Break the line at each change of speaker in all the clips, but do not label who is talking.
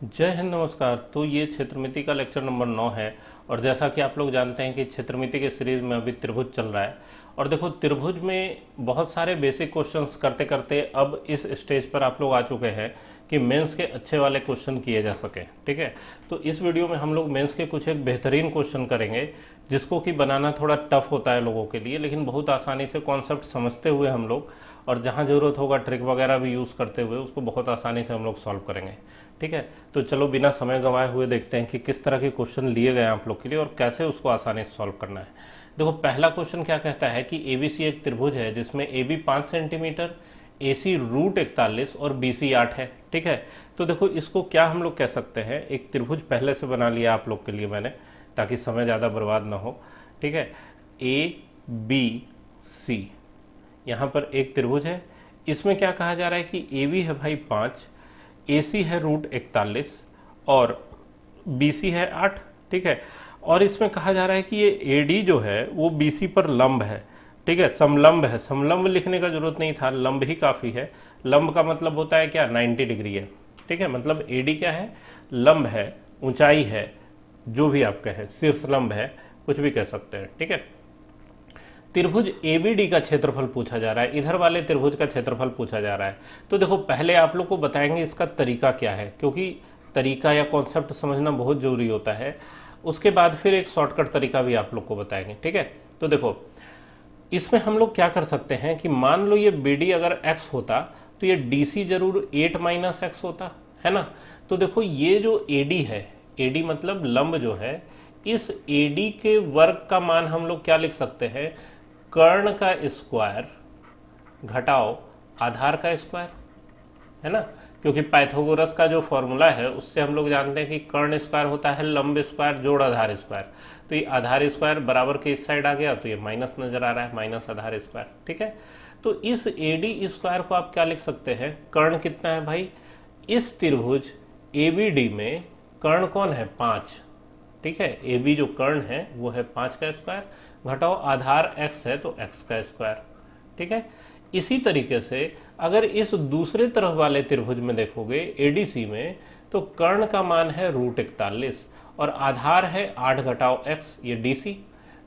जय हिंद, नमस्कार। तो ये क्षेत्रमिति का लेक्चर नंबर 9 है। और जैसा कि आप लोग जानते हैं कि क्षेत्रमिति के सीरीज में अभी त्रिभुज चल रहा है। और देखो, त्रिभुज में बहुत सारे बेसिक क्वेश्चंस करते करते अब इस स्टेज पर आप लोग आ चुके हैं कि मेंस के अच्छे वाले क्वेश्चन किए जा सके। ठीक है, तो इस वीडियो में हम लोग मेंस के कुछ एक बेहतरीन क्वेश्चन करेंगे जिसको कि बनाना थोड़ा टफ होता है लोगों के लिए, लेकिन बहुत आसानी से कॉन्सेप्ट समझते हुए हम लोग, और जहाँ ज़रूरत होगा ट्रिक वगैरह भी यूज़ करते हुए, उसको बहुत आसानी से हम लोग सॉल्व करेंगे। ठीक है, तो चलो बिना समय गंवाए हुए देखते हैं कि किस तरह के क्वेश्चन लिए गए आप लोग के लिए और कैसे उसको आसानी से सॉल्व करना है। देखो, पहला क्वेश्चन क्या कहता है कि एबीसी एक त्रिभुज है जिसमें AB 5 सेंटीमीटर, AC √41 और BC 8 है। ठीक है, तो देखो इसको क्या हम लोग कह सकते हैं, एक त्रिभुज पहले से बना लिया आप लोग के लिए मैंने, ताकि समय ज़्यादा बर्बाद ना हो। ठीक है, ABC यहाँ पर एक त्रिभुज है। इसमें क्या कहा जा रहा है कि AB है भाई 5, AC है √41 और BC है 8। ठीक है, और इसमें कहा जा रहा है कि ये AD जो है वो BC पर लंब है। ठीक है, समलंब है। समलंब लिखने का जरूरत नहीं था, लंब ही काफ़ी है। लंब का मतलब होता है क्या, 90 डिग्री है। ठीक है, मतलब AD क्या है, लंब है, ऊंचाई है, जो भी आप कहें, शीर्ष लंब है, कुछ भी कह सकते हैं। ठीक है, त्रिभुज ABD का क्षेत्रफल पूछा जा रहा है, इधर वाले त्रिभुज का क्षेत्रफल पूछा जा रहा है। तो देखो, पहले आप लोग को बताएंगे इसका तरीका क्या है, क्योंकि तरीका या कॉन्सेप्ट समझना बहुत जरूरी होता है। उसके बाद फिर एक शॉर्टकट तरीका भी आप लोग को बताएंगे। ठीक है, तो देखो इसमें हम लोग क्या कर सकते हैं कि मान लो ये BD अगर x होता तो ये DC जरूर 8 - x होता है ना। तो देखो ये जो AD है, AD मतलब लंब जो है, इस AD के वर्ग का मान हम लोग क्या लिख सकते हैं, कर्ण का स्क्वायर घटाओ आधार का स्क्वायर, है ना। क्योंकि पाइथागोरस का जो फॉर्मूला है उससे हम लोग जानते हैं कि कर्ण स्क्वायर होता है लंब स्क्वायर जोड़ आधार स्क्वायर। तो ये आधार स्क्वायर बराबर के इस साइड आ गया, तो ये माइनस नजर आ रहा है, माइनस आधार स्क्वायर। ठीक है, तो इस AD स्क्वायर को आप क्या लिख सकते हैं, कर्ण कितना है भाई, इस त्रिभुज ABD में कर्ण कौन है, 5। ठीक है, AB जो कर्ण है वो है 5 का स्क्वायर, घटाओ आधार x है तो x का स्क्वायर। ठीक है, इसी तरीके से अगर इस दूसरे तरफ वाले त्रिभुज में देखोगे ADC में, तो कर्ण का मान है √41 और आधार है 8 घटाओ x, ये DC।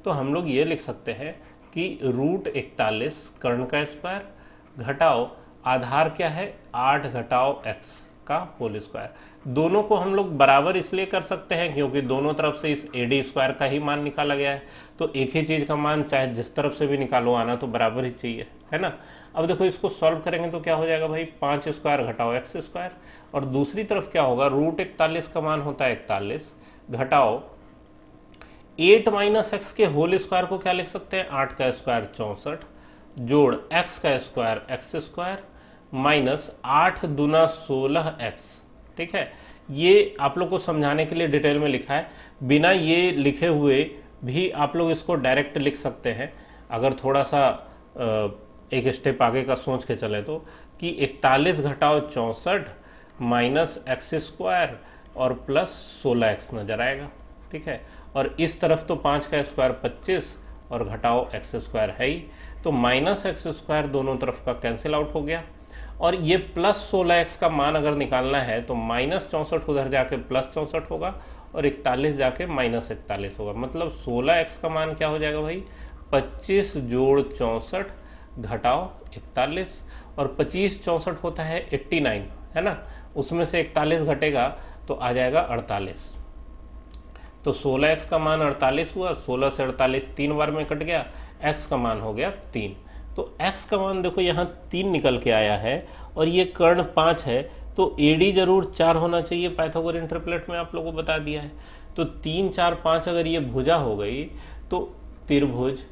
तो हम लोग ये लिख सकते हैं कि √41 कर्ण का स्क्वायर घटाओ आधार क्या है, 8 घटाओ x का होल स्क्वायर। दोनों को हम लोग बराबर इसलिए कर सकते हैं क्योंकि दोनों तरफ से इस AD स्क्वायर का ही मान निकाला गया है। तो एक ही चीज का मान चाहे जिस तरफ से भी निकालो, आना तो बराबर ही चाहिए, है ना। अब देखो इसको सॉल्व करेंगे तो क्या हो जाएगा भाई, 5 स्क्वायर घटाओ x स्क्वायर, और दूसरी तरफ क्या होगा, √41 का मान होता है 41 घटाओ 8 - x के होल स्क्वायर को क्या लिख सकते हैं, 8 का स्क्वायर 64 जोड़ x का स्क्वायर x स्क्वायर माइनस 8 दूना 16x। ठीक है, ये आप लोग को समझाने के लिए डिटेल में लिखा है, बिना ये लिखे हुए भी आप लोग इसको डायरेक्ट लिख सकते हैं। अगर थोड़ा सा एक स्टेप आगे का सोच के चले तो, कि 41 घटाओ 64 माइनस x स्क्वायर और प्लस 16x नजर आएगा। ठीक है, और इस तरफ तो 5 का स्क्वायर 25 और घटाओ x स्क्वायर है ही, तो माइनस x स्क्वायर दोनों तरफ का कैंसिल आउट हो गया। और ये प्लस 16x का मान अगर निकालना है तो माइनस 64 उधर जाके प्लस 64 होगा और 41 जाके माइनस 41 होगा। मतलब 16x का मान क्या हो जाएगा भाई, 25 जोड़ 64 घटाओ 41, और 25 64 होता है 89, है ना। उसमें से 41 घटेगा तो आ जाएगा 48। तो 16x का मान 48 हुआ, 16 से 48 3 बार में कट गया, x का मान हो गया 3। तो x का मान देखो यहाँ 3 निकल के आया है, और ये कर्ण 5 है, तो AD जरूर 4 होना चाहिए, पाइथागोरियन ट्रिपलेट में आप लोगों को बता दिया है। तो 3 4 5 अगर ये भुजा हो गई तो त्रिभुज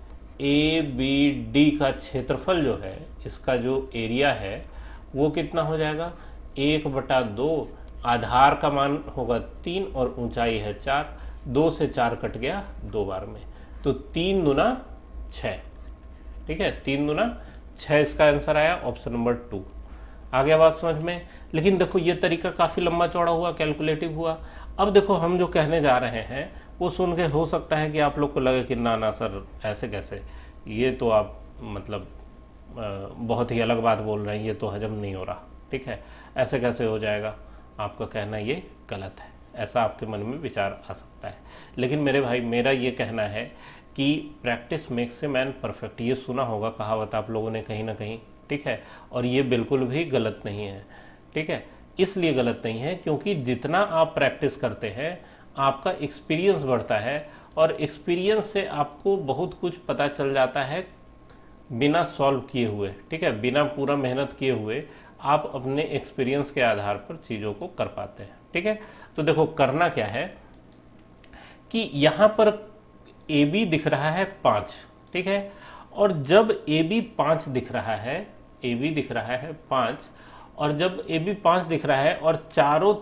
ABD का क्षेत्रफल जो है, इसका जो एरिया है वो कितना हो जाएगा, 1/2, आधार का मान होगा 3 और ऊंचाई है 4, 2 से 4 कट गया 2 बार में, तो 3 दूना 6। ठीक है, 3 दूना 6 इसका आंसर आया, ऑप्शन नंबर 2। आ गया बात समझ में। लेकिन देखो ये तरीका काफ़ी लंबा चौड़ा हुआ, कैलकुलेटिव हुआ। अब देखो हम जो कहने जा रहे हैं वो सुन के हो सकता है कि आप लोग को लगे कि ना ना सर ऐसे कैसे, ये तो आप मतलब बहुत ही अलग बात बोल रहे हैं, ये तो हजम नहीं हो रहा। ठीक है, ऐसे कैसे हो जाएगा, आपका कहना ये गलत है, ऐसा आपके मन में विचार आ सकता है। लेकिन मेरे भाई, मेरा ये कहना है कि practice makes a man perfect. ये सुना होगा कहावत आप लोगों ने कहीं ना कहीं, ठीक है, और ये बिल्कुल भी गलत नहीं है, ठीक है। इसलिए गलत नहीं है क्योंकि जितना आप प्रैक्टिस करते हैं आपका एक्सपीरियंस बढ़ता है, और एक्सपीरियंस से आपको बहुत कुछ पता चल जाता है बिना सॉल्व किए हुए, ठीक है, बिना पूरा मेहनत किए हुए आप अपने एक्सपीरियंस के आधार पर चीज़ों को कर पाते हैं, ठीक है। तो देखो करना क्या है कि यहाँ पर ए बी दिख रहा है 5, ठीक है, और जब ए बी 5 दिख रहा है, ए बी दिख रहा है 5, और जब ए बी 5 दिख रहा है और चारों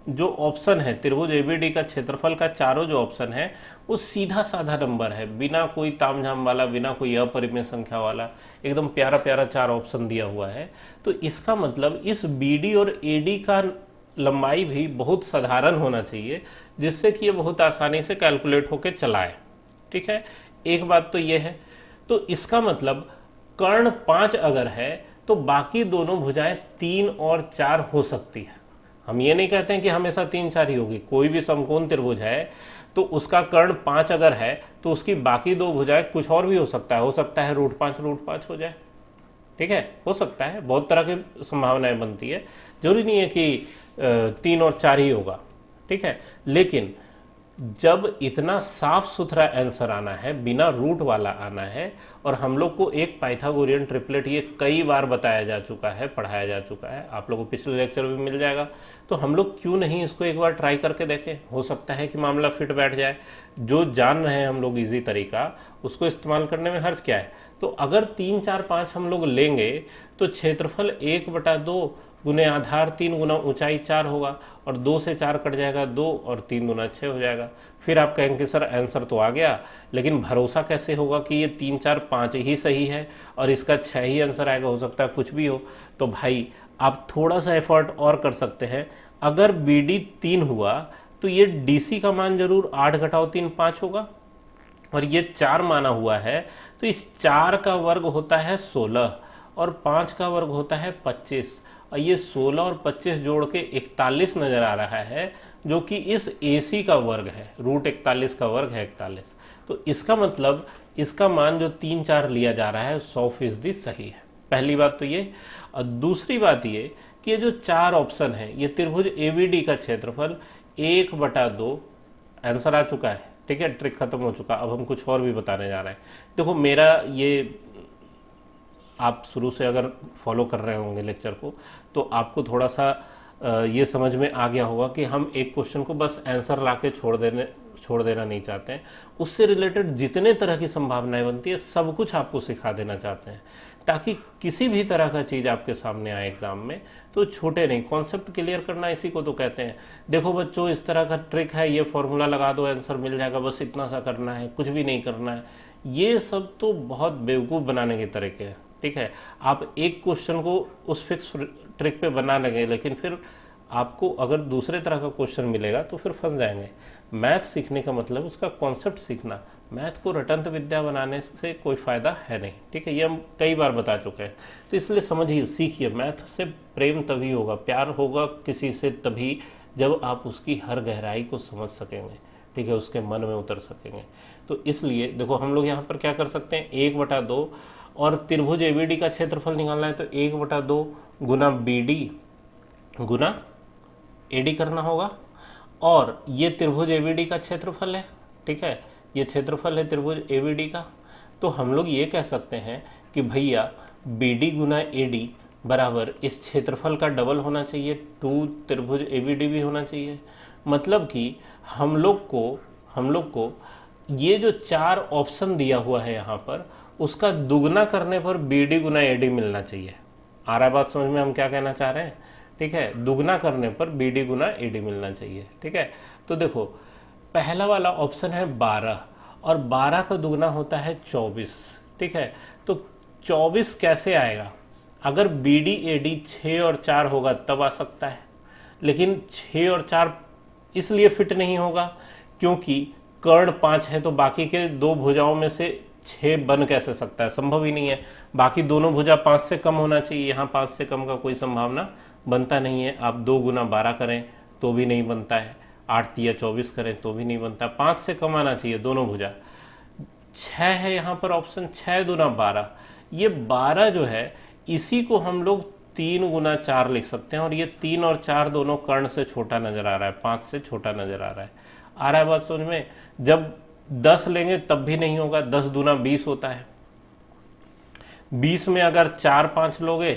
जो ऑप्शन है त्रिभुज एबीडी का क्षेत्रफल का चारों जो ऑप्शन है वो सीधा साधा नंबर है, बिना कोई तामझाम वाला, बिना कोई अपरिमेय संख्या वाला, एकदम प्यारा प्यारा 4 ऑप्शन दिया हुआ है। तो इसका मतलब इस बीडी और एडी का लंबाई भी बहुत साधारण होना चाहिए, जिससे कि ये बहुत आसानी से कैलकुलेट होकर चलाए, ठीक है। एक बात तो ये है। तो इसका मतलब कर्ण 5 अगर है तो बाकी दोनों भुजाएं 3 और 4 हो सकती है। हम ये नहीं कहते हैं कि हमेशा 3 4 ही होगी। कोई भी समकोण त्रिभुज है तो उसका कर्ण 5 अगर है तो उसकी बाकी 2 भुजाएं कुछ और भी हो सकता है √5 हो जाए, ठीक है, हो सकता है, बहुत तरह की संभावनाएं बनती है, जरूरी नहीं है कि 3 और 4 ही होगा, ठीक है। लेकिन जब इतना साफ सुथरा आंसर आना है, बिना रूट वाला आना है, और हम लोग को एक पाइथागोरियन ट्रिपलेट ये कई बार बताया जा चुका है, पढ़ाया जा चुका है, आप लोगों को पिछले लेक्चर में मिल जाएगा, तो हम लोग क्यों नहीं इसको एक बार ट्राई करके देखें, हो सकता है कि मामला फिट बैठ जाए। जो जान रहे हैं हम लोग इजी तरीका, उसको इस्तेमाल करने में हर्ज क्या है। तो अगर 3 4 5 हम लोग लेंगे तो क्षेत्रफल 1/2 गुने आधार 3 गुना ऊंचाई 4 होगा, और 2 से 4 कट जाएगा 2, और 3 गुना 6 हो जाएगा। फिर आप कहेंगे कि सर आंसर तो आ गया, लेकिन भरोसा कैसे होगा कि ये 3 4 5 ही सही है और इसका 6 ही आंसर आएगा, हो सकता है कुछ भी हो। तो भाई आप थोड़ा सा एफर्ट और कर सकते हैं। अगर बी डी 3 हुआ तो ये डी सी का मान जरूर 8 घटाओ 3 5 होगा, और ये 4 माना हुआ है तो इस 4 का वर्ग होता है 16 और 5 का वर्ग होता है 25, और ये 16 और 25 जोड़ के 41 नजर आ रहा है, जो कि इस AC का वर्ग है, √41 का वर्ग है 41। तो इसका मतलब इसका मान जो 3 4 लिया जा रहा है 100% सही है। पहली बात तो ये। और दूसरी बात ये कि ये जो 4 ऑप्शन है, ये त्रिभुज ABD का क्षेत्रफल 1/2 आंसर आ चुका है, ठीक है, ट्रिक खत्म हो चुका। अब हम कुछ और भी बताने जा रहे हैं। देखो मेरा ये, आप शुरू से अगर फॉलो कर रहे होंगे लेक्चर को तो आपको थोड़ा सा ये समझ में आ गया होगा कि हम एक क्वेश्चन को बस आंसर लाके छोड़ देना नहीं चाहते हैं, उससे रिलेटेड जितने तरह की संभावनाएं बनती है सब कुछ आपको सिखा देना चाहते हैं, ताकि किसी भी तरह का चीज़ आपके सामने आए एग्जाम में तो छोटे नहीं। कॉन्सेप्ट क्लियर करना इसी को तो कहते हैं। देखो बच्चों, इस तरह का ट्रिक है, ये फॉर्मूला लगा दो आंसर मिल जाएगा, बस इतना सा करना है, कुछ भी नहीं करना है, ये सब तो बहुत बेवकूफ़ बनाने के तरीके हैं, ठीक है। आप एक क्वेश्चन को उस फिक्स ट्रिक पे बना लगे, लेकिन फिर आपको अगर दूसरे तरह का क्वेश्चन मिलेगा तो फिर फंस जाएंगे। मैथ सीखने का मतलब उसका कॉन्सेप्ट सीखना, मैथ को रटंत विद्या बनाने से कोई फायदा है नहीं, ठीक है, ये हम कई बार बता चुके हैं। तो इसलिए समझिए, सीखिए। मैथ से प्रेम तभी होगा, प्यार होगा किसी से तभी जब आप उसकी हर गहराई को समझ सकेंगे, ठीक है, उसके मन में उतर सकेंगे। तो इसलिए देखो हम लोग यहाँ पर क्या कर सकते हैं, 1/2, और त्रिभुज एबीडी का क्षेत्रफल निकालना है तो 1/2 गुना BD गुना AD करना होगा, और ये त्रिभुज ABD का क्षेत्रफल है, ठीक है, ये क्षेत्रफल है त्रिभुज ABD का। तो हम लोग ये कह सकते हैं कि भैया BD गुना AD बराबर इस क्षेत्रफल का डबल होना चाहिए, 2 त्रिभुज ABD भी होना चाहिए। मतलब कि हम लोग को ये जो 4 ऑप्शन दिया हुआ है यहाँ पर, उसका दुगना करने पर BD गुना AD मिलना चाहिए। आ रहा है बात समझ में हम क्या कहना चाह रहे हैं, ठीक है, दुगना करने पर BD गुना AD मिलना चाहिए, ठीक है। तो देखो पहला वाला ऑप्शन है 12, और 12 का दुगना होता है 24, ठीक है। तो 24 कैसे आएगा, अगर BD AD 6 और 4 होगा तब आ सकता है, लेकिन 6 और 4 इसलिए फिट नहीं होगा क्योंकि कर्ण 5 है, तो बाकी के 2 भुजाओं में से 6 बन कैसे सकता है, संभव ही नहीं है। बाकी दोनों भुजा 5 से कम होना चाहिए, यहाँ 5 से कम का कोई संभावना बनता नहीं है। आप 2 गुना 12 करें तो भी नहीं बनता है, 8 तिया 24 करें तो भी नहीं बनता, 5 से कम आना चाहिए दोनों भुजा। 6 है यहाँ पर ऑप्शन, 6 दूना 12, ये 12 जो है इसी को हम लोग 3 गुना 4 लिख सकते हैं, और ये 3 और 4 दोनों कर्ण से छोटा नजर आ रहा है, 5 से छोटा नजर आ रहा है बात समझ में। जब 10 लेंगे तब भी नहीं होगा, 10 दूना 20 होता है, 20 में अगर 4 5 लोगे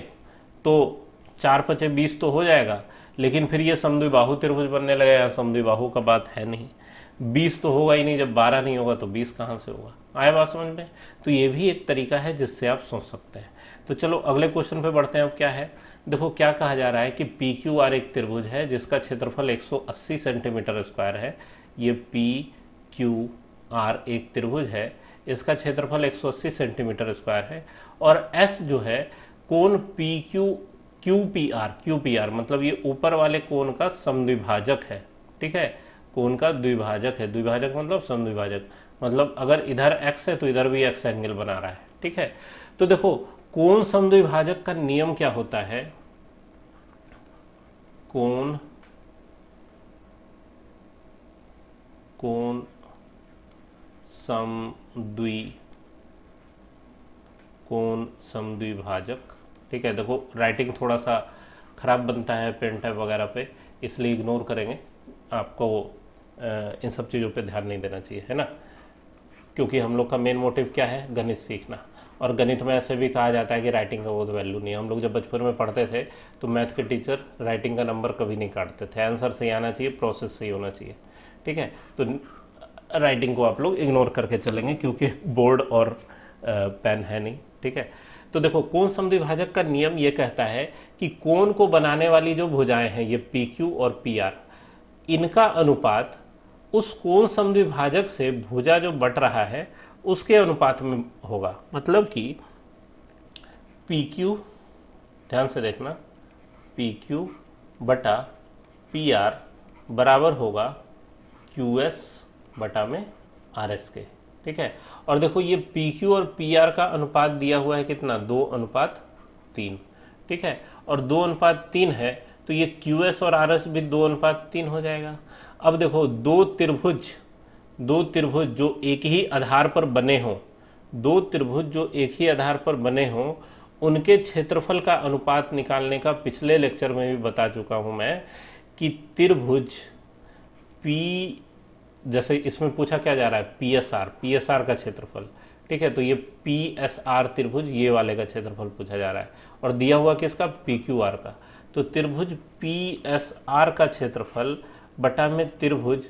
तो 4 पचे 20 तो हो जाएगा, लेकिन फिर ये समद्विबाहु त्रिभुज बनने लगेगा। समद्विबाहु का बात है नहीं, 20 तो होगा ही नहीं, जब 12 नहीं होगा तो 20 कहां से होगा। आया बात समझ में। तो ये भी एक तरीका है जिससे आप सोच सकते हैं। तो चलो अगले क्वेश्चन पे बढ़ते हैं। अब क्या है, देखो क्या कहा जा रहा है कि पी क्यू आर एक त्रिभुज है जिसका क्षेत्रफल 180 सेंटीमीटर स्क्वायर है। ये पी क्यू आर एक त्रिभुज है, इसका क्षेत्रफल 180 सेंटीमीटर स्क्वायर है, और एस जो है कोण पी क्यू पी आर मतलब ये ऊपर वाले कोण का समद्विभाजक है। ठीक है, कोण का द्विभाजक है, द्विभाजक मतलब समद्विभाजक, मतलब अगर इधर x है तो इधर भी x एंगल बना रहा है। ठीक है, तो देखो कोण समद्विभाजक का नियम क्या होता है, कोण समद्विभाजक। ठीक है, देखो राइटिंग थोड़ा सा खराब बनता है पेन टाइप वगैरह पे, इसलिए इग्नोर करेंगे, आपको इन सब चीज़ों पे ध्यान नहीं देना चाहिए, है ना, क्योंकि हम लोग का मेन मोटिव क्या है, गणित सीखना। और गणित में ऐसे भी कहा जाता है कि राइटिंग का बहुत वैल्यू नहीं है। हम लोग जब बचपन में पढ़ते थे तो मैथ के टीचर राइटिंग का नंबर कभी नहीं काटते थे, आंसर सही आना चाहिए, प्रोसेस सही होना चाहिए। ठीक है, तो राइटिंग को आप लोग इग्नोर करके चलेंगे क्योंकि बोर्ड और पेन है नहीं। ठीक है, तो देखो कोण समद्विभाजक का नियम ये कहता है कि कोण को बनाने वाली जो भुजाएं हैं, ये पी क्यू और पी आर, इनका अनुपात उस कोण समद्विभाजक से भुजा जो बट रहा है उसके अनुपात में होगा। मतलब कि पी क्यू, ध्यान से देखना, पी क्यू बटा पी आर बराबर होगा क्यू एस बटा में आर एस के। ठीक है, और देखो ये पी क्यू और पी आर का अनुपात दिया हुआ है कितना, 2:3। ठीक है, और 2:3 है तो ये क्यू एस और आर एस भी 2:3 हो जाएगा। अब देखो दो त्रिभुज जो एक ही आधार पर बने हों, दो त्रिभुज जो एक ही आधार पर बने हों, उनके क्षेत्रफल का अनुपात निकालने का पिछले लेक्चर में भी बता चुका हूं मैं कि त्रिभुज पी, जैसे इसमें पूछा क्या जा रहा है, पी एस आर का क्षेत्रफल। ठीक है, तो ये पी एस आर त्रिभुज, ये वाले का क्षेत्रफल पूछा जा रहा है, और दिया हुआ किसका, पी क्यू आर का। तो त्रिभुज पी एस आर का क्षेत्रफल बटा में त्रिभुज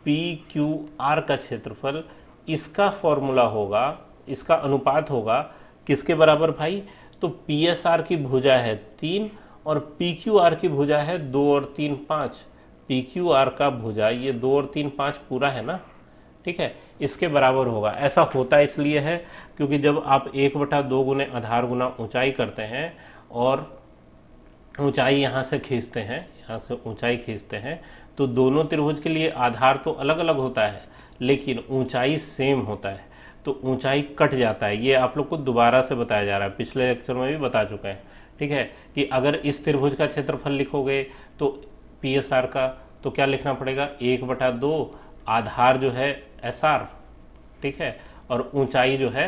पी क्यू आर का क्षेत्रफल, इसका फॉर्मूला होगा, इसका अनुपात होगा किसके बराबर भाई, तो पी एस आर की भुजा है 3 और पी क्यू आर की भुजा है 2 और 3 5। पी क्यू आर का भुजा ये 2 और 3 5 पूरा है ना। ठीक है, इसके बराबर होगा। ऐसा होता इसलिए है क्योंकि जब आप 1/2 गुने आधार गुना ऊंचाई करते हैं और ऊंचाई यहाँ से खींचते हैं, यहाँ से ऊंचाई खींचते हैं, तो दोनों त्रिभुज के लिए आधार तो अलग अलग होता है लेकिन ऊंचाई सेम होता है, तो ऊंचाई कट जाता है। ये आप लोग को दोबारा से बताया जा रहा है, पिछले लेक्चर में भी बता चुके हैं। ठीक है, कि अगर इस त्रिभुज का क्षेत्रफल लिखोगे तो पी एस आर का, तो क्या लिखना पड़ेगा, 1/2 आधार जो है एस आर, ठीक है, और ऊंचाई जो है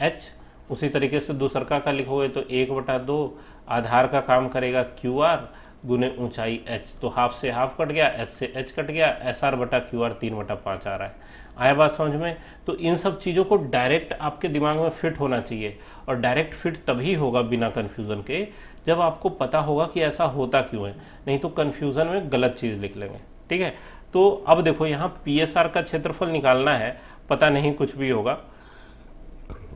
एच। उसी तरीके से दूसरका का लिखोगे तो 1/2 आधार का काम करेगा क्यू आर गुने ऊंचाई एच, तो हाफ से हाफ कट गया, एच से एच कट गया, एस आर बटा क्यू आर 3/5 आ रहा है। आया बात समझ में। तो इन सब चीज़ों को डायरेक्ट आपके दिमाग में फिट होना चाहिए, और डायरेक्ट फिट तभी होगा बिना कन्फ्यूज़न के जब आपको पता होगा कि ऐसा होता क्यों है, नहीं तो कन्फ्यूज़न में गलत चीज़ लिख लेंगे। ठीक है, तो अब देखो यहाँ पी एस आर का क्षेत्रफल निकालना है, पता नहीं कुछ भी होगा,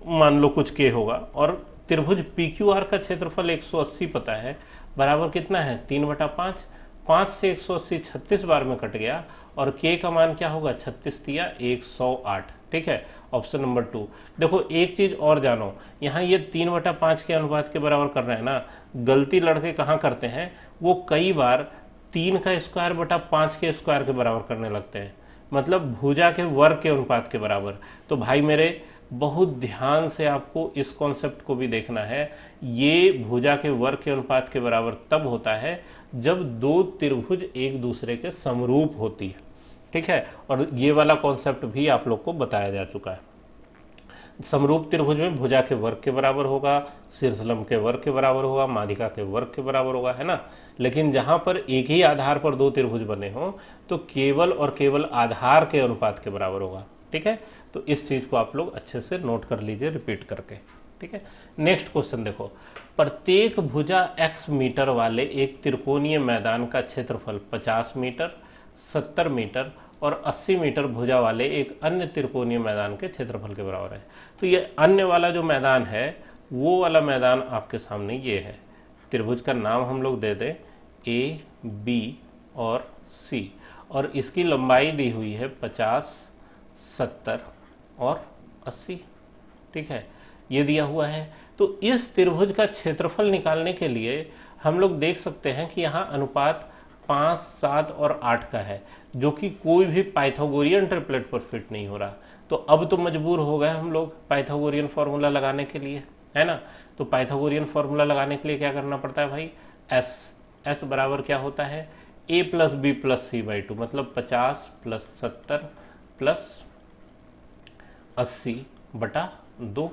मान लो कुछ के होगा, और त्रिभुज पी क्यू आर का क्षेत्रफल 180 पता है, बराबर कितना है 3/5, 5 से 180 36 बार में कट गया, और के का मान क्या होगा 36 तिया 108। ठीक है, ऑप्शन नंबर 2। देखो एक चीज और जानो, यहाँ ये 3/5 के अनुपात के बराबर कर रहे हैं ना, गलती लड़के कहाँ करते हैं, वो कई बार 3 का स्क्वायर बटा 5 के स्क्वायर के बराबर करने लगते हैं, मतलब भुजा के वर्ग के अनुपात के बराबर। तो भाई मेरे बहुत ध्यान से आपको इस कॉन्सेप्ट को भी देखना है। ये भुजा के वर्ग के अनुपात के बराबर तब होता है जब दो त्रिभुज एक दूसरे के समरूप होती है, ठीक है। और ये वाला कॉन्सेप्ट भी आप लोग को बताया जा चुका है। समरूप त्रिभुज में भुजा के वर्ग के बराबर होगा, शीर्षलंब के वर्ग के बराबर होगा, माध्यिका के वर्ग के बराबर होगा, है ना। लेकिन जहां पर एक ही आधार पर दो त्रिभुज बने हों तो केवल और केवल आधार के अनुपात के बराबर होगा, ठीक है। तो इस चीज को आप लोग अच्छे से नोट कर लीजिए रिपीट करके, ठीक है। नेक्स्ट क्वेश्चन देखो, प्रत्येक भुजा x मीटर वाले एक त्रिकोणीय मैदान का क्षेत्रफल 50 मीटर, 70 मीटर और 80 मीटर भुजा वाले एक अन्य त्रिकोणीय मैदान के क्षेत्रफल के बराबर है। तो ये अन्य वाला जो मैदान है वो वाला मैदान आपके सामने ये है। त्रिभुज का नाम हम लोग दे दें ए, बी और सी, और इसकी लंबाई दी हुई है 50, 70 और 80, ठीक है, ये दिया हुआ है। तो इस त्रिभुज का क्षेत्रफल निकालने के लिए हम लोग देख सकते हैं कि यहाँ अनुपात 5, 7 और 8 का है, जो कि कोई भी पाइथागोरियन ट्रिपलेट पर फिट नहीं हो रहा। तो अब तो मजबूर हो गए हम लोग पाइथागोरियन फॉर्मूला लगाने के लिए, है ना। तो पाइथागोरियन फॉर्मूला लगाने के लिए क्या करना पड़ता है भाई, एस बराबर क्या होता है, a plus B plus C by 2, मतलब 50 प्लस 70 प्लस 80 बटा 2।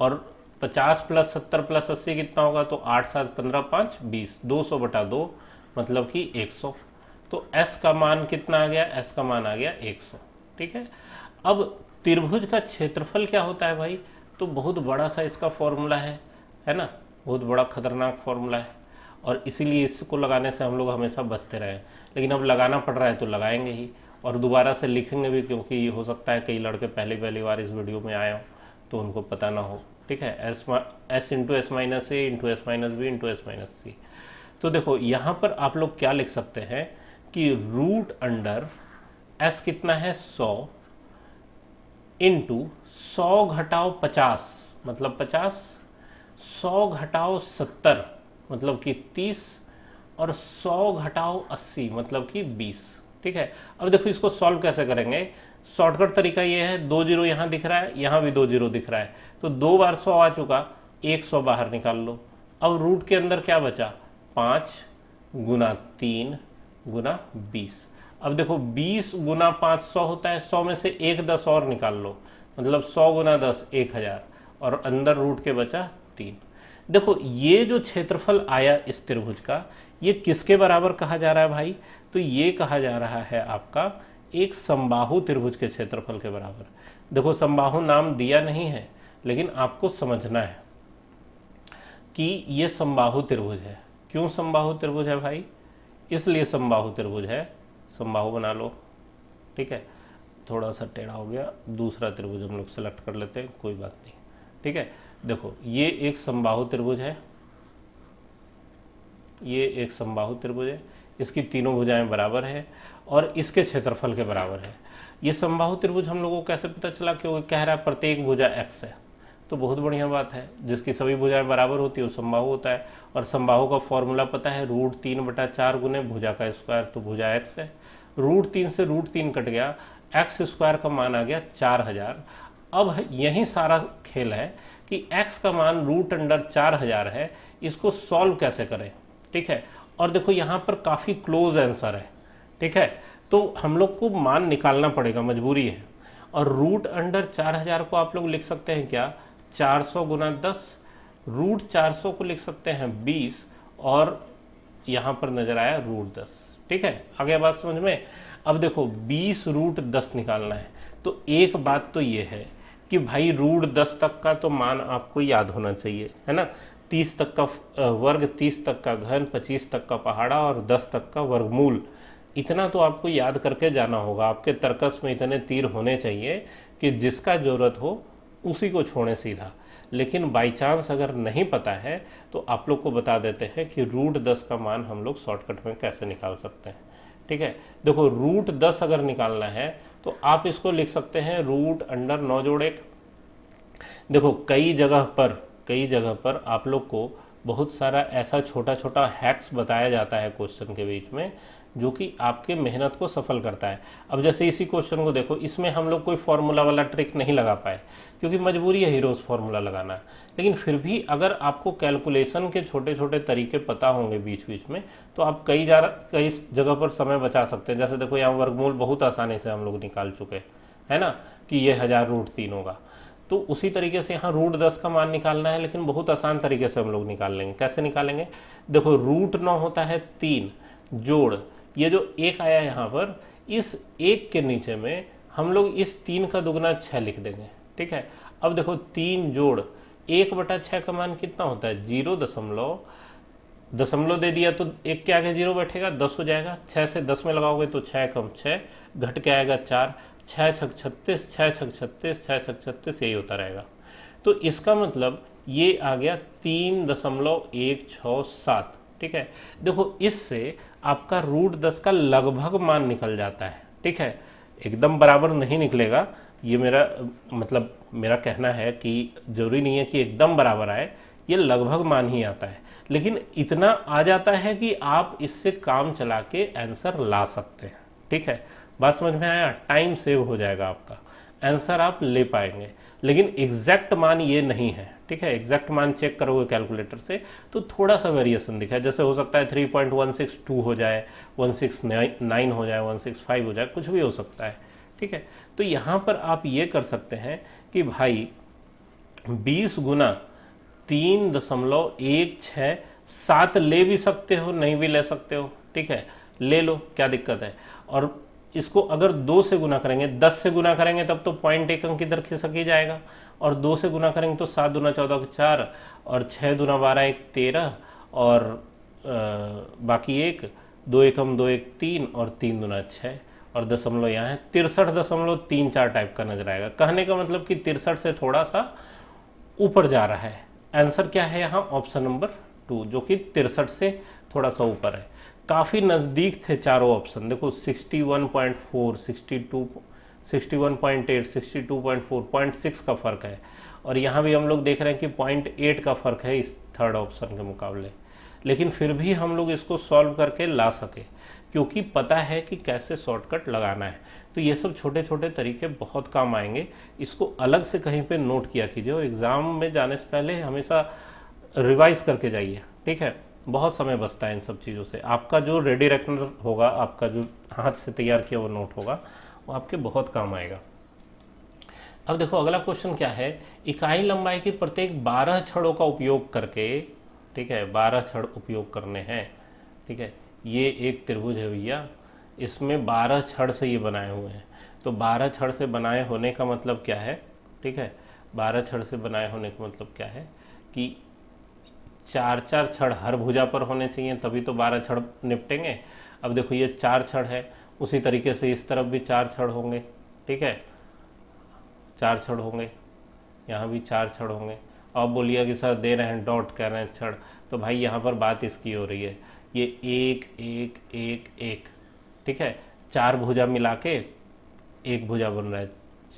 और 50 प्लस 70 प्लस 80 कितना होगा, तो 8, 7, 15, 5, 20, 200 बटा 2 मतलब कि 100। तो s का मान कितना आ गया, s का मान आ गया 100, ठीक है। अब त्रिभुज का क्षेत्रफल क्या होता है भाई, तो बहुत बड़ा सा इसका फॉर्मूला है ना, बहुत बड़ा खतरनाक फॉर्मूला है, और इसीलिए इसको लगाने से हम लोग हमेशा बचते रहे। लेकिन अब लगाना पड़ रहा है तो लगाएंगे ही, और दोबारा से लिखेंगे भी, क्योंकि हो सकता है कई लड़के पहली बार इस वीडियो में आए हो तो उनको पता ना हो, ठीक है। S into S minus A into S minus B into S minus C. तो देखो यहाँ पर आप लोग क्या लिख सकते हैं कि रूट अंडर एस कितना है 100 इंटू 100 घटाओ 50 मतलब 50, 100 घटाओ 70 मतलब कि 30 और 100 घटाओ 80 मतलब कि 20, ठीक है। अब देखो इसको सॉल्व कैसे करेंगे, शॉर्टकट तरीका ये है, 2 जीरो यहां दिख रहा है, यहां भी 2 जीरो दिख रहा है, तो 2 बार 100 आ चुका, 100 बाहर निकाल लो। अब रूट के अंदर क्या बचा, 5 गुना 3 गुना 20। अब देखो 20 गुना 5 100 होता है, 100 में से एक 10 और निकाल लो, मतलब 100 गुना 10 1000, और अंदर रूट के बचा 3। देखो ये जो क्षेत्रफल आया इस त्रिभुज का, ये किसके बराबर कहा जा रहा है भाई, तो ये कहा जा रहा है आपका एक समबाहु त्रिभुज के क्षेत्रफल के बराबर। देखो समबाहु नाम दिया नहीं है, लेकिन आपको समझना है कि ये समबाहु त्रिभुज है। क्यों समबाहु त्रिभुज है भाई, इसलिए समबाहु त्रिभुज है, समबाहु बना लो, ठीक है। थोड़ा सा टेढ़ा हो गया, दूसरा त्रिभुज हम लोग सेलेक्ट कर लेते हैं, कोई बात नहीं, ठीक है। देखो ये एक समबाहु त्रिभुज है, ये एक समबाहु त्रिभुज है, इसकी तीनों भुजाएं बराबर है और इसके क्षेत्रफल के बराबर है। ये समबाहु त्रिभुज हम लोगों को कैसे पता चला, क्योंकि कह रहा है प्रत्येक भुजा x है, तो बहुत बढ़िया बात है, जिसकी सभी भुजाएं बराबर होती है वो समबाहु होता है। और समबाहु का फॉर्मूला पता है, √3/4 गुने भुजा का स्क्वायर, तो भुजा x है। √3 से √3 कट गया, x स्क्वायर का मान आ गया 4000। अब यही सारा खेल है कि x का मान √4000 है, इसको सॉल्व कैसे करें, ठीक है। और देखो यहाँ पर काफी क्लोज आंसर है, ठीक है, तो हम लोग को मान निकालना पड़ेगा, मजबूरी है। और √4000 को आप लोग लिख सकते हैं क्या, 400 गुना 10, √400 को लिख सकते हैं 20, और यहां पर नजर आया √10, ठीक है। आगे बात समझ में। अब देखो 20 √10 निकालना है, तो एक बात तो ये है कि भाई √10 तक का तो मान आपको याद होना चाहिए, है ना। 30 तक का वर्ग, 30 तक का घन, 25 तक का पहाड़ा और 10 तक का वर्गमूल, इतना तो आपको याद करके जाना होगा। आपके तर्कस में इतने तीर होने चाहिए कि जिसका जरूरत हो उसी को छोड़ें सीधा। लेकिन बाई चांस अगर नहीं पता है तो आप लोग को बता देते हैं कि √10 का मान हम लोग शॉर्टकट में कैसे निकाल सकते हैं, ठीक है। देखो √10 अगर निकालना है तो आप इसको लिख सकते हैं √9 जोड़ 1। देखो कई जगह पर आप लोग को बहुत सारा ऐसा छोटा छोटा हैक्स बताया जाता है क्वेश्चन के बीच में, जो कि आपके मेहनत को सफल करता है। अब जैसे इसी क्वेश्चन को देखो, इसमें हम लोग कोई फॉर्मूला वाला ट्रिक नहीं लगा पाए क्योंकि मजबूरी है ही रोज फॉर्मूला लगाना, लेकिन फिर भी अगर आपको कैलकुलेशन के छोटे छोटे तरीके पता होंगे बीच बीच में, तो आप कई जगह पर समय बचा सकते हैं। जैसे देखो यहाँ वर्गमूल बहुत आसानी से हम लोग निकाल चुके है ना, कि ये 1000√3 होगा। तो उसी तरीके से यहाँ √10 का मान निकालना है, लेकिन बहुत आसान तरीके से हम लोग निकाल लेंगे। कैसे निकालेंगे? देखो √9 होता है 3 जोड़ ये जो 1 आया यहाँ पर, इस 1 के नीचे में हम लोग इस 3 का दुगना 6 लिख देंगे। ठीक है, अब देखो 3 जोड़ 1/6 का मान कितना होता है? 0 दशमलव दे दिया तो 1 के आगे 0 बैठेगा, 10 हो जाएगा। 6 से 10 में लगाओगे तो 6 कम 6 घट के आएगा 4, 6 छक 36, 6 छक 36, 6 छक 36, यही होता रहेगा। तो इसका मतलब ये आ गया 3.167। ठीक है, देखो इससे आपका √10 का लगभग मान निकल जाता है। ठीक है, एकदम बराबर नहीं निकलेगा, ये मेरा कहना है कि जरूरी नहीं है कि एकदम बराबर आए, ये लगभग मान ही आता है, लेकिन इतना आ जाता है कि आप इससे काम चला के आंसर ला सकते हैं। ठीक है, बात समझ में आया? टाइम सेव हो जाएगा आपका, आंसर आप ले पाएंगे, लेकिन एग्जैक्ट मान ये नहीं है। ठीक है, एग्जैक्ट मान चेक करोगे कैलकुलेटर से तो थोड़ा सा वेरिएशन दिखा है, जैसे हो सकता है 3.162 हो जाए, 169 हो जाए, 165 हो जाए, कुछ भी हो सकता है। ठीक है, तो यहाँ पर आप ये कर सकते हैं कि भाई 20 गुना 3.167 ले भी सकते हो, नहीं भी ले सकते हो। ठीक है, ले लो, क्या दिक्कत है। और इसको अगर 2 से गुना करेंगे, 10 से गुना करेंगे तब तो 0.1 अंक इधर खिसक ही जाएगा, और 2 से गुना करेंगे तो 7 दूना 14 के 4, और 6 दूना 12 1 13, और बाकी 1 2 एकम 2 1 3, और 3 दूना 6, और दशमलव यहाँ है 63.34 टाइप का नजर आएगा। कहने का मतलब कि 63 से थोड़ा सा ऊपर जा रहा है। आंसर क्या है यहाँ? ऑप्शन नंबर 2, जो कि 63 से थोड़ा सा ऊपर है। काफी नजदीक थे चारों ऑप्शन। देखो 61.4, 62, 61.8, 62.4, 0.6 का फर्क है, और यहाँ भी हम लोग देख रहे हैं कि 0.8 का फर्क है इस थर्ड ऑप्शन के मुकाबले, लेकिन फिर भी हम लोग इसको सॉल्व करके ला सके क्योंकि पता है कि कैसे शॉर्टकट लगाना है। तो ये सब छोटे छोटे तरीके बहुत काम आएंगे, इसको अलग से कहीं पे नोट किया कीजिए, और एग्जाम में जाने से पहले हमेशा रिवाइज करके जाइए। ठीक है, बहुत समय बचता है इन सब चीज़ों से। आपका जो रेडी रेकनर होगा, आपका जो हाथ से तैयार किया वो नोट होगा, वो आपके बहुत काम आएगा। अब देखो अगला क्वेश्चन क्या है, इकाई लंबाई की प्रत्येक 12 छड़ों का उपयोग करके, ठीक है 12 छड़ उपयोग करने हैं। ठीक है, ये एक त्रिभुज है भैया, इसमें 12 छड़ से ये बनाए हुए हैं। तो 12 छड़ से बनाए होने का मतलब क्या है? ठीक है, 12 छड़ से बनाए होने का मतलब क्या है कि 4-4 छड़ हर भुजा पर होने चाहिए, तभी तो 12 छड़ निपटेंगे। अब देखो ये 4 छड़ है, उसी तरीके से इस तरफ भी 4 छड़ होंगे। ठीक है, 4 छड़ होंगे, यहाँ भी 4 छड़ होंगे। अब बोलिए कि सर दे रहे हैं डॉट, कह रहे हैं छड़, तो भाई यहाँ पर बात इसकी हो रही है, ये 1 1 1 1। ठीक है, 4 भुजा मिला के एक भुजा बन रहा है,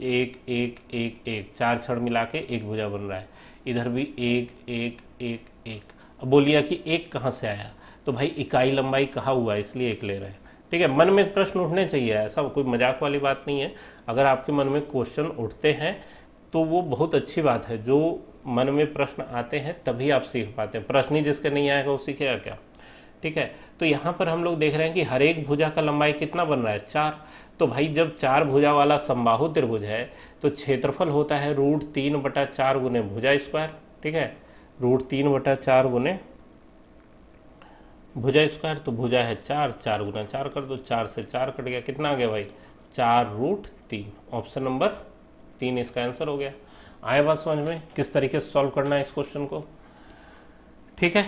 1 1 1 1, 4 छड़ मिला के एक भुजा बन रहा है। इधर भी 1 1 1 1। अब बोलिए कि 1 कहाँ से आया? तो भाई इकाई लंबाई कहा हुआ है, इसलिए 1 ले रहे हैं। ठीक है, मन में प्रश्न उठने चाहिए, ऐसा कोई मजाक वाली बात नहीं है। अगर आपके मन में क्वेश्चन उठते हैं तो वो बहुत अच्छी बात है। जो मन में प्रश्न आते हैं तभी आप सीख पाते हैं, प्रश्न ही जिसके नहीं आएगा वो सीखेगा क्या? ठीक है, तो यहाँ पर हम लोग देख रहे हैं कि हर एक भुजा का लंबाई कितना बन रहा है? 4। तो भाई जब 4 भुजा वाला समबाहु त्रिभुज है तो क्षेत्रफल होता है √3/4 गुने भुजा स्क्वायर। ठीक है, √3/4 गुने भुजा स्क्वायर, तो भुजा है 4, 4 गुना 4 कर दो, 4 से 4 कट गया, कितना आ गया भाई? 4√3। ऑप्शन नंबर 3 इसका आंसर हो गया। आए बात समझ में किस तरीके से सॉल्व करना है इस क्वेश्चन को? ठीक है,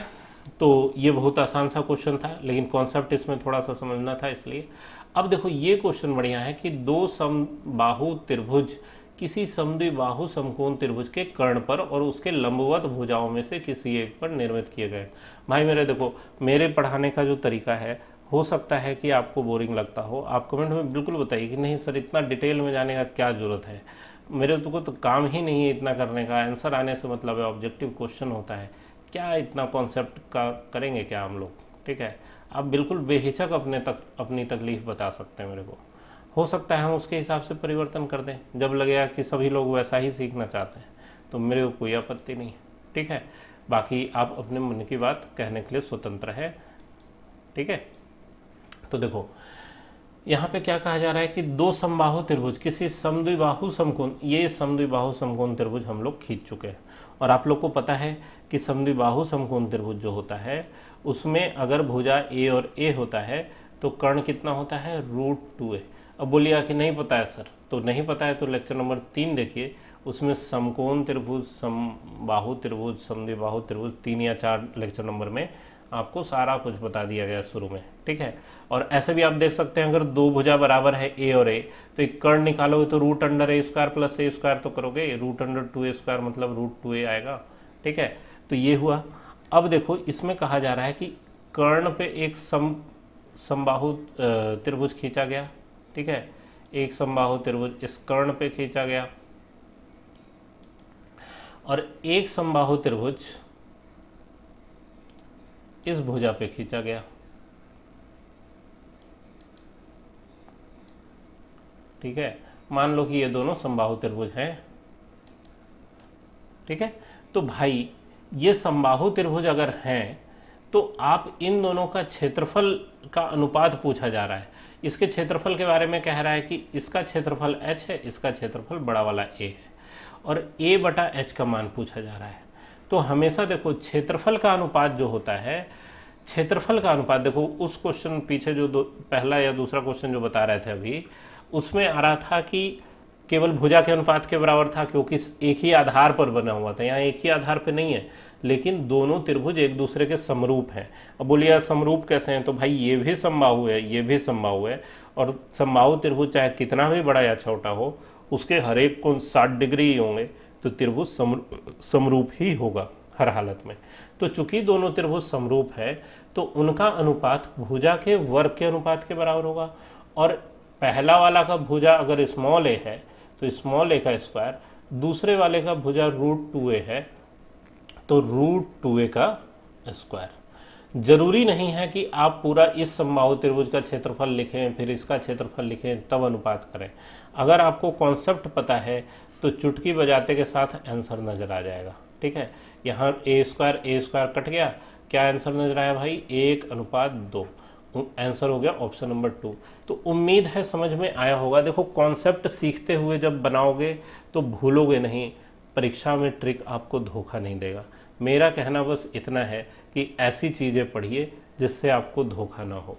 तो ये बहुत आसान सा क्वेश्चन था, लेकिन कॉन्सेप्ट इसमें थोड़ा सा समझना था इसलिए। अब देखो ये क्वेश्चन बढ़िया है कि 2 समबाहु त्रिभुज किसी समद्विबाहु समकोण त्रिभुज के कर्ण पर और उसके लंबवत भुजाओं में से किसी एक पर निर्मित किए गए। भाई मेरे देखो, मेरे पढ़ाने का जो तरीका है, हो सकता है कि आपको बोरिंग लगता हो, आप कमेंट में बिल्कुल बताइए कि नहीं सर इतना डिटेल में जाने का क्या जरूरत है, मेरे को तो काम ही नहीं है इतना करने का, आंसर आने से मतलब है, ऑब्जेक्टिव क्वेश्चन होता है, क्या इतना कॉन्सेप्ट का करेंगे क्या हम लोग? ठीक है, आप बिल्कुल बेहिचक अपनी तकलीफ बता सकते हैं मेरे को। हो सकता है हम उसके हिसाब से परिवर्तन कर दें जब लगेगा कि सभी लोग वैसा ही सीखना चाहते हैं, तो मेरे को कोई आपत्ति नहीं है, ठीक है। बाकी आप अपने मन की बात कहने के लिए स्वतंत्र है, ठीक है। तो देखो यहाँ पे क्या कहा जा रहा है कि दो समबाहु त्रिभुज किसी समद्विबाहु समकोण, ये समद्विबाहु समकोण त्रिभुज हम लोग खींच चुके हैं। और आप लोग को पता है कि समद्विबाहु समकोण त्रिभुज जो होता है उसमें अगर भुजा ए और ए होता है तो कर्ण कितना होता है, √2a। अब बोलिएगा कि नहीं पता है सर, तो नहीं पता है तो लेक्चर नंबर 3 देखिए, उसमें समकोण त्रिभुज, समबाहु त्रिभुज, समद्विबाहु त्रिभुज 3 या 4 लेक्चर नंबर में आपको सारा कुछ बता दिया गया शुरू में, ठीक है। और ऐसे भी आप देख सकते हैं अगर दो भुजा बराबर है ए और ए तो एक कर्ण निकालोगे तो √a² + a² तो करोगे, √2a² मतलब √2a आएगा, ठीक है। तो ये हुआ। अब देखो इसमें कहा जा रहा है कि कर्ण पे एक समबाहु त्रिभुज खींचा गया, ठीक है। एक समबाहु त्रिभुज इस कर्ण पे खींचा गया और एक समबाहु त्रिभुज इस भुजा पे खींचा गया, ठीक है। मान लो कि ये दोनों समबाहु त्रिभुज हैं, ठीक है। तो भाई ये समबाहु त्रिभुज अगर हैं तो आप इन दोनों का क्षेत्रफल का अनुपात पूछा जा रहा है। इसके क्षेत्रफल के बारे में कह रहा है कि इसका क्षेत्रफल h है, इसका क्षेत्रफल बड़ा वाला a है और a/h का मान पूछा जा रहा है। तो हमेशा देखो क्षेत्रफल का अनुपात जो होता है, क्षेत्रफल का अनुपात देखो उस क्वेश्चन पीछे जो पहला या दूसरा क्वेश्चन जो बता रहे थे अभी, उसमें आ रहा था कि केवल भुजा के अनुपात के बराबर था क्योंकि एक ही आधार पर बना हुआ था। यहाँ एक ही आधार पर नहीं है लेकिन दोनों त्रिभुज एक दूसरे के समरूप हैं। अब बोलिए समरूप कैसे हैं, तो भाई ये भी समबाहु है, ये भी समबाहु है और समबाहु त्रिभुज चाहे कितना भी बड़ा या छोटा हो उसके हर एक कोण 60 डिग्री ही होंगे, तो त्रिभुज समरूप ही होगा हर हालत में। तो चूंकि दोनों त्रिभुज समरूप है तो उनका अनुपात भुजा के वर्ग के अनुपात के बराबर होगा। और पहला वाला का भुजा अगर स्मॉल a है तो स्मॉल a का स्क्वायर, दूसरे वाले का भुजा √2a है तो √2a का स्क्वायर। जरूरी नहीं है कि आप पूरा इस समबाहु त्रिभुज का क्षेत्रफल लिखें फिर इसका क्षेत्रफल लिखें तब अनुपात करें। अगर आपको कॉन्सेप्ट पता है तो चुटकी बजाते के साथ आंसर नजर आ जाएगा, ठीक है। यहाँ a² कट गया, क्या आंसर नजर आया भाई, 1:2। आंसर हो गया ऑप्शन नंबर 2। तो उम्मीद है समझ में आया होगा। देखो कॉन्सेप्ट सीखते हुए जब बनाओगे तो भूलोगे नहीं, परीक्षा में ट्रिक आपको धोखा नहीं देगा। मेरा कहना बस इतना है कि ऐसी चीजें पढ़िए जिससे आपको धोखा ना हो।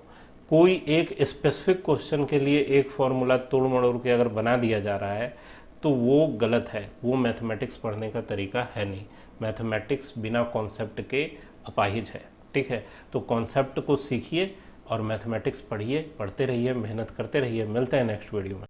कोई एक स्पेसिफिक क्वेश्चन के लिए एक फॉर्मूला तोड़ मड़ोड़ के अगर बना दिया जा रहा है तो वो गलत है, वो मैथमेटिक्स पढ़ने का तरीका है नहीं। मैथमेटिक्स बिना कॉन्सेप्ट के अपाहिज है, ठीक है। तो कॉन्सेप्ट को सीखिए और मैथमेटिक्स पढ़िए, पढ़ते रहिए, मेहनत करते रहिए। मिलते हैं नेक्स्ट वीडियो में।